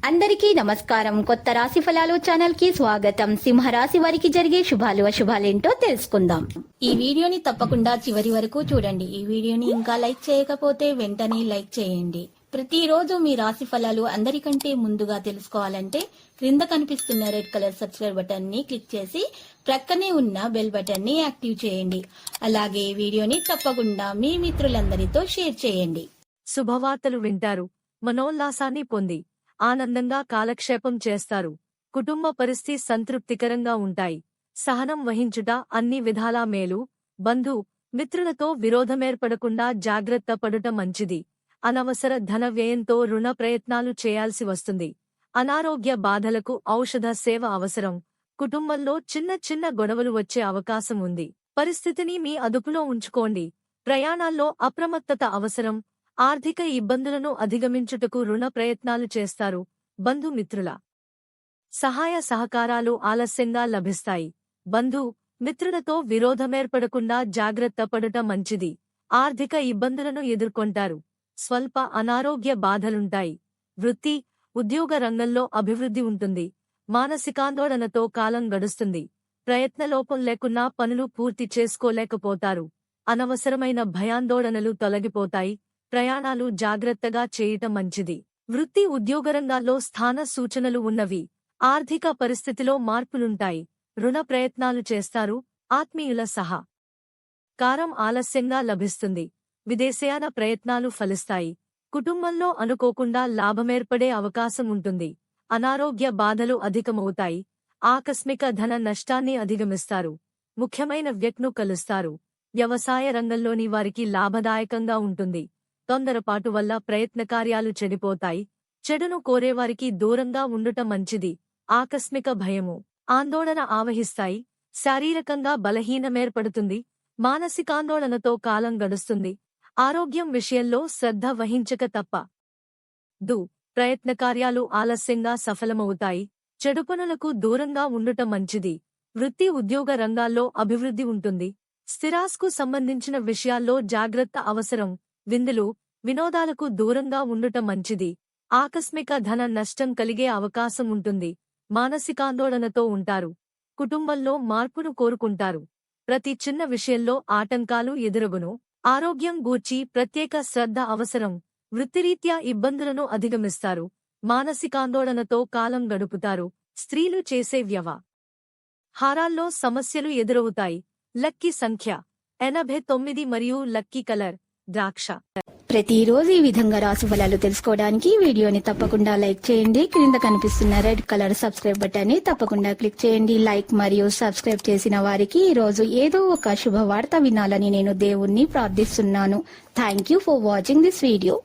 అందరికీ నమస్కారం. కొత్త రాశి ఫలాలు ఛానల్ కి స్వాగతం. సింహరాశి వారికి జరిగే శుభాలు అశుభాలేంటో తెలుసుకుందాం. ఈ వీడియోని తప్పకుండా చివరి వరకు చూడండి. ఈ వీడియోని ఇంకా లైక్ చేయకపోతే వెంటనే లైక్ చేయండి. ప్రతిరోజు మీ రాశి ఫలాలు అందరికంటే ముందుగా తెలుసుకోవాలంటే క్రింద కనిపిస్తున్న రెడ్ కలర్ సబ్స్క్రైబ్ బటన్ ని క్లిక్ చేసి ప్రక్కనే ఉన్న బెల్ బటన్ ని యాక్టివ్ చేయండి. అలాగే వీడియోని తప్పకుండా మీ మిత్రులందరితో షేర్ చేయండి. శుభవార్తలు వింటారు, మనోల్లాసాన్ని పొంది ఆనందంగా కాలక్షేపం చేస్తారు. కుటుంబ పరిస్థితి సంతృప్తికరంగా ఉంటాయి. సహనం వహించుట అన్ని విధాలా మేలు. బంధు మిత్రులతో విరోధమేర్పడకుండా జాగ్రత్త పడుట మంచిది. అనవసర ధన వ్యయంతో రుణ ప్రయత్నాలు చేయాల్సి వస్తుంది. అనారోగ్య బాధలకు ఔషధ సేవ అవసరం. కుటుంబంలో చిన్న చిన్న గొడవలు వచ్చే అవకాశం ఉంది. పరిస్థితిని మీ అదుపులో ఉంచుకోండి. ప్రయాణాల్లో అప్రమత్తత అవసరం. ఆర్థిక ఇబ్బందులను అధిగమించుటకు రుణ ప్రయత్నాలు చేస్తారు. బంధుమిత్రుల సహాయ సహకారాలు ఆలస్యంగా లభిస్తాయి. బంధు మిత్రులతో విరోధమేర్పడకుండా జాగ్రత్త పడుట మంచిది. ఆర్థిక ఇబ్బందులను ఎదుర్కొంటారు. స్వల్ప అనారోగ్య బాధలుంటాయి. వృత్తి ఉద్యోగ రంగంలో అభివృద్ధి ఉంటుంది. మానసికాందోళనతో కాలం గడుస్తుంది. ప్రయత్నలోపం లేకున్నా పనులు పూర్తి చేసుకోలేకపోతారు. అనవసరమైన భయాందోళనలు తొలగిపోతాయి. ప్రయాణాలు జాగ్రత్తగా చేయటం మంచిది. వృత్తి ఉద్యోగరంగాల్లో స్థాన సూచనలు ఉన్నవి. ఆర్థిక పరిస్థితిలో మార్పులుంటాయి. రుణ ప్రయత్నాలు చేస్తారు. ఆత్మీయుల సహకారం ఆలస్యంగా లభిస్తుంది. విదేశయాన ప్రయత్నాలు ఫలిస్తాయి. కుటుంబంలో అనుకోకుండా లాభమేర్పడే అవకాశం ఉంటుంది. అనారోగ్య బాధలు అధికమవుతాయి. ఆకస్మిక ధన నష్టాన్ని అధిగమిస్తారు. ముఖ్యమైన వ్యక్తిను కలుస్తారు. వ్యవసాయ రంగంలోని వారికి లాభదాయకంగా ఉంటుంది. తొందరపాటు వల్ల ప్రయత్నకార్యాలు చెడిపోతాయి. చెడును కోరేవారికి దూరంగా ఉండుట మంచిది. ఆకస్మిక భయము ఆందోళన ఆవహిస్తాయి. శారీరకంగా బలహీనమేర్పడుతుంది. మానసికాందోళనతో కాలం గడుస్తుంది. ఆరోగ్యం విషయంలో శ్రద్ధ వహించక తప్పదు. ప్రయత్నకార్యాలు ఆలస్యంగా సఫలమవుతాయి. చెడు పనులకు దూరంగా ఉండుట మంచిది. వృత్తి ఉద్యోగ రంగాల్లో అభివృద్ధి ఉంటుంది. స్థిరాస్తికు సంబంధించిన విషయాల్లో జాగ్రత్త అవసరం. విందులు వినోదాలకు దూరంగా ఉండుట మంచిది. ఆకస్మిక ధన నష్టం కలిగే అవకాశం ఉంటుంది. మానసికాందోళనతో ఉంటారు. కుటుంబంలో మార్పును కోరుకుంటారు. ప్రతి చిన్న విషయంలో ఆటంకాలు ఎదురగును. ఆరోగ్యం గూర్చి ప్రత్యేక శ్రద్ధ అవసరం. వృత్తిరీత్యా ఇబ్బందులను అధిగమిస్తారు. మానసికాందోళనతో కాలం గడుపుతారు. స్త్రీలు చేసే వ్యవహారాల్లో సమస్యలు ఎదురవుతాయి. లక్కీ సంఖ్య 89 మరియు లక్కీ కలర్ ద్రాక్ష. ప్రతిరోజు ఈ విధంగా రాశి ఫలాలు తెలుసుకోవడానికి వీడియోని తప్పకుండా లైక్ చేయండి. క్రింద కనిపిస్తున్న రెడ్ కలర్ సబ్స్క్రైబ్ బటన్ ని తప్పకుండా క్లిక్ చేయండి. లైక్ మరియు సబ్స్క్రైబ్ చేసిన వారికి ఈ రోజు ఏదో ఒక శుభవార్త వినాలని నేను దేవుణ్ణి ప్రార్థిస్తున్నాను. Thank you for watching this video.